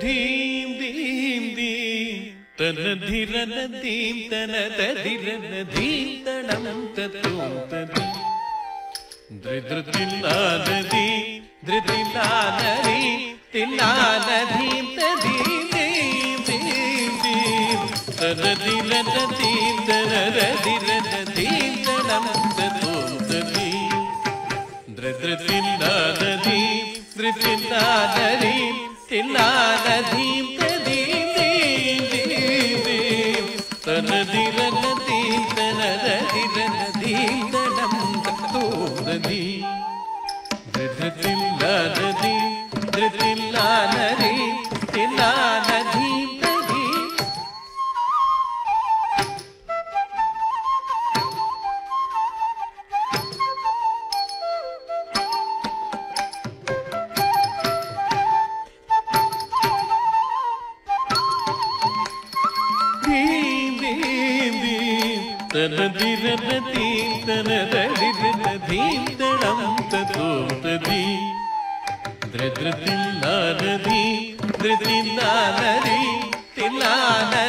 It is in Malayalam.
ധീം ധീം ധീം തന ധിരന ധീം തന തധിരന ധീം തണം തത്തോം തധീം ധൃതില്ലാനദീ ധൃതില്ലാനദീ തില്ലാനദീം തധീം ധീം ധീം ധീം തന ധിരന ധീം തന തധിരന ധീം തണം തത്തോം തധീം ധൃതില്ലാനദീ ധൃതില്ലാനദീ തില്ലാനദീം തധീം ധീം ധീം ധീം തന ധിരന ധീം തന തധിരന ധീം തണം ധൃതില്ലാനദീ ധൃതില്ലാനദീ തില്ലാനദീം തധീം ധീം ധീം ധീം തന ധിരന ധീം തന തധിരന ധീം തണം തത്തോം തധീം ധൃതില്ലാനദീ ധൃതില്ലാനദീ തില്ലാനദീ